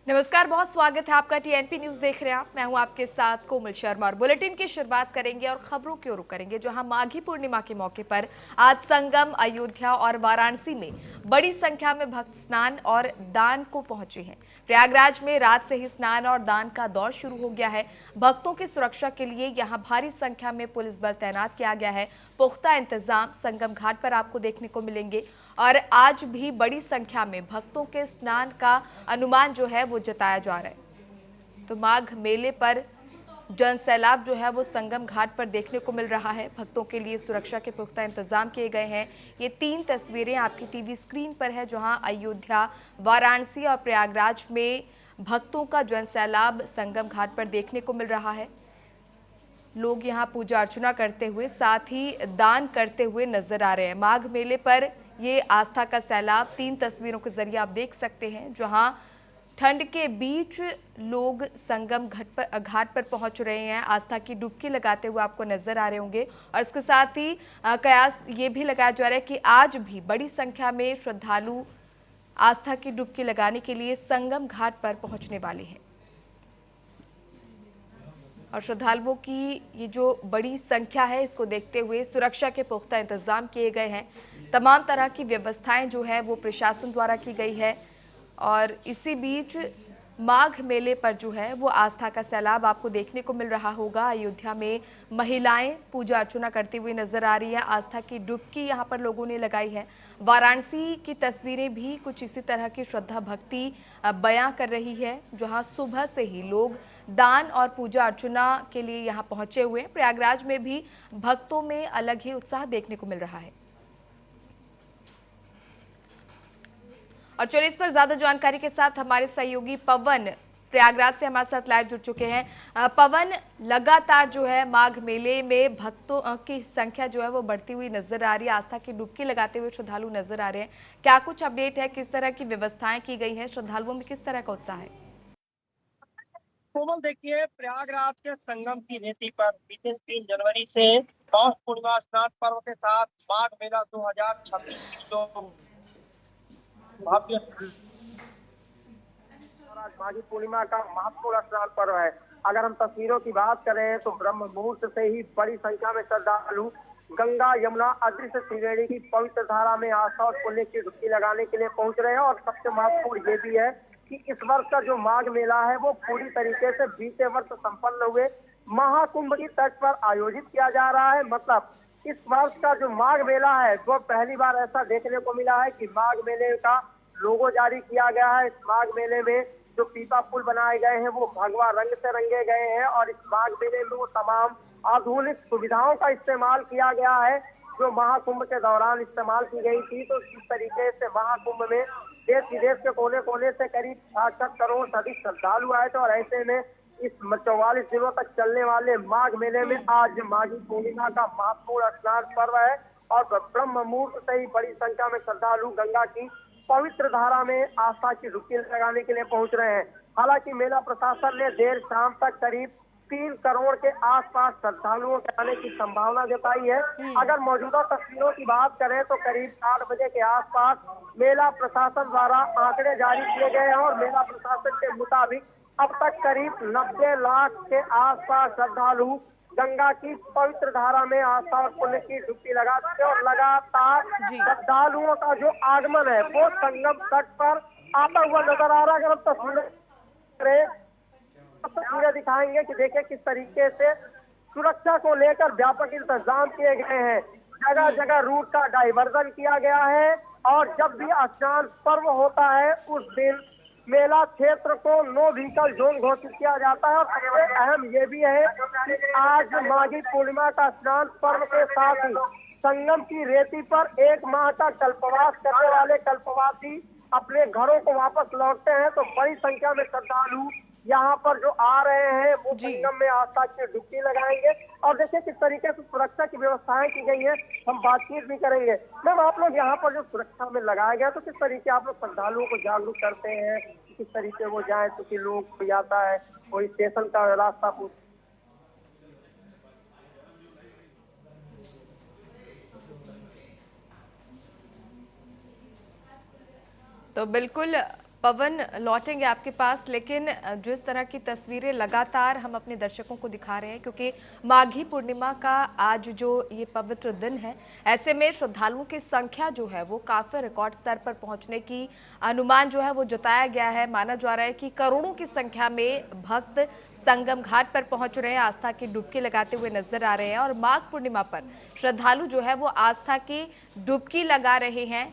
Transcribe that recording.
नमस्कार, बहुत स्वागत है आपका। टीएनपी न्यूज देख रहे हैं आप। मैं हूं आपके साथ कोमल शर्मा और बुलेटिन की शुरुआत करेंगे और खबरों की ओर रुख करेंगे। जहां माघी पूर्णिमा के मौके पर आज संगम, अयोध्या और वाराणसी में बड़ी संख्या में भक्त स्नान और दान को पहुंचे हैं। प्रयागराज में रात से ही स्नान और दान का दौर शुरू हो गया है। भक्तों की सुरक्षा के लिए यहां भारी संख्या में पुलिस बल तैनात किया गया है। पुख्ता इंतजाम संगम घाट पर आपको देखने को मिलेंगे और आज भी बड़ी संख्या में भक्तों के स्नान का अनुमान जो है वो जताया जा रहा है। तो माघ मेले पर जन सैलाब जो है वो संगम घाट पर देखने को मिल रहा है। भक्तों के लिए सुरक्षा के पुख्ता इंतजाम किए गए हैं। ये 3 तस्वीरें आपकी टीवी स्क्रीन पर है, जहां अयोध्या, वाराणसी और प्रयागराज में भक्तों का जन सैलाब संगम घाट पर देखने को मिल रहा है। लोग यहां पूजा अर्चना करते हुए साथ ही दान करते हुए नजर आ रहे हैं। माघ मेले पर ये आस्था का सैलाब 3 तस्वीरों के जरिए आप देख सकते हैं, जहां ठंड के बीच लोग संगम घाट पर पहुंच रहे हैं। आस्था की डुबकी लगाते हुए आपको नजर आ रहे होंगे और इसके साथ ही कयास ये भी लगाया जा रहा है कि आज भी बड़ी संख्या में श्रद्धालु आस्था की डुबकी लगाने के लिए संगम घाट पर पहुंचने वाले हैं। और श्रद्धालुओं की ये जो बड़ी संख्या है, इसको देखते हुए सुरक्षा के पुख्ता इंतजाम किए गए हैं। तमाम तरह की व्यवस्थाएं जो है वो प्रशासन द्वारा की गई है। और इसी बीच माघ मेले पर जो है वो आस्था का सैलाब आपको देखने को मिल रहा होगा। अयोध्या में महिलाएं पूजा अर्चना करती हुई नजर आ रही है। आस्था की डुबकी यहाँ पर लोगों ने लगाई है। वाराणसी की तस्वीरें भी कुछ इसी तरह की श्रद्धा भक्ति बयां कर रही है, जहां सुबह से ही लोग दान और पूजा अर्चना के लिए यहाँ पहुंचे हुए हैं। प्रयागराज में भी भक्तों में अलग ही उत्साह देखने को मिल रहा है। और चलिए इस पर ज्यादा जानकारी के साथ हमारे सहयोगी पवन प्रयागराज से हमारे साथ लाइव जुड़ चुके हैं। पवन, लगातार जो है माघ मेले में भक्तों की संख्या जो है वो बढ़ती हुई नजर आ रही है। आस्था की डुबकी लगाते हुए श्रद्धालु नजर आ रहे हैं। क्या कुछ अपडेट है, किस तरह की व्यवस्थाएं की गई हैं, श्रद्धालुओं में किस तरह का उत्साह है? कोमल, देखिए, प्रयागराज के संगम की रेती पर बीते 3 जनवरी से माघ पूर्णिमा स्नान पर्व के साथ माघ मेला 2026 की जो भव्य महाराज माघी पूर्णिमा का महत्वपूर्ण स्नान पर्व है। अगर हम तस्वीरों की बात करें तो ब्रह्म मुहूर्त से ही बड़ी संख्या में श्रद्धालु गंगा, यमुना, अदृश्य त्रिवेणी की पवित्र धारा में आस्था और पुण्य की डुबकी लगाने के लिए पहुंच रहे हैं। और सबसे महत्वपूर्ण ये भी है कि इस वर्ष का जो माघ मेला है वो पूरी तरीके से बीते वर्ष संपन्न हुए महाकुंभ की तर्ज पर आयोजित किया जा रहा है। मतलब इस वर्ष का जो माघ मेला है वो पहली बार ऐसा देखने को मिला है कि माघ मेले का लोगो जारी किया गया है। इस माघ मेले में जो पीपा पुल बनाए गए हैं वो भगवा रंग से रंगे गए हैं और इस माघ मेले में वो तमाम आधुनिक सुविधाओं का इस्तेमाल किया गया है जो महाकुंभ के दौरान इस्तेमाल की गई थी। तो इस तरीके से महाकुंभ में देश विदेश के कोने कोने से करीब 66 करोड़ से अधिक श्रद्धालु आए थे। और ऐसे में इस 44 दिनों तक चलने वाले माघ मेले में आज माघी पूर्णिमा का महत्वपूर्ण स्नान पर्व है और ब्रह्म मुहूर्त से ही बड़ी संख्या में श्रद्धालु गंगा की पवित्र धारा में आस्था की डुबकी लगाने के लिए पहुंच रहे हैं। हालांकि मेला प्रशासन ने देर शाम तक करीब 3 करोड़ के आसपास श्रद्धालुओं के आने की संभावना जताई है। अगर मौजूदा तस्वीरों की बात करें तो करीब 8 बजे के आसपास मेला प्रशासन द्वारा आंकड़े जारी किए गए हैं और मेला प्रशासन के मुताबिक अब तक करीब 90 लाख के आसपास श्रद्धालु गंगा की पवित्र धारा में आस्था और पुण्य की डुबकी लगाते हैं। और लगातार श्रद्धालुओं का जो आगमन है वो संगम तट पर आता हुआ नजर आ रहा है। अगर हम तस्वीरें दिखाएंगे कि देखें किस तरीके से सुरक्षा को लेकर व्यापक इंतजाम किए गए हैं। जगह जगह रूट का डाइवर्जन किया गया है और जब भी स्नान पर्व होता है उस दिन मेला क्षेत्र को नो व्हीकल जोन घोषित किया जाता है। और सबसे अहम ये भी है कि आज माघी पूर्णिमा का स्नान पर्व के साथ ही संगम की रेती पर 1 माह का कल्पवास करने वाले कल्पवासी अपने घरों को वापस लौटते हैं। तो बड़ी संख्या में श्रद्धालु यहाँ पर जो आ रहे हैं वो संगम में आस्था की डुबकी लगाएंगे। और देखिए किस तरीके से सुरक्षा की व्यवस्थाएं की गई है, हम बातचीत भी करेंगे। मैम, आप लोग यहाँ पर जो सुरक्षा में लगाया गया तो किस तरीके आप लोग श्रद्धालुओं को जागरूक करते हैं, किस तरीके वो जाए क्योंकि लोग कोई आता है कोई स्टेशन का रास्ता पूछ। तो बिल्कुल पवन, लौटेंगे आपके पास, लेकिन जिस तरह की तस्वीरें लगातार हम अपने दर्शकों को दिखा रहे हैं, क्योंकि माघी पूर्णिमा का आज जो ये पवित्र दिन है, ऐसे में श्रद्धालुओं की संख्या जो है वो काफी रिकॉर्ड स्तर पर पहुंचने की अनुमान जो है वो जताया गया है। माना जा रहा है कि करोड़ों की संख्या में भक्त संगम घाट पर पहुंच रहे हैं, आस्था की डुबकी लगाते हुए नजर आ रहे हैं और माघ पूर्णिमा पर श्रद्धालु जो है वो आस्था की डुबकी लगा रहे हैं।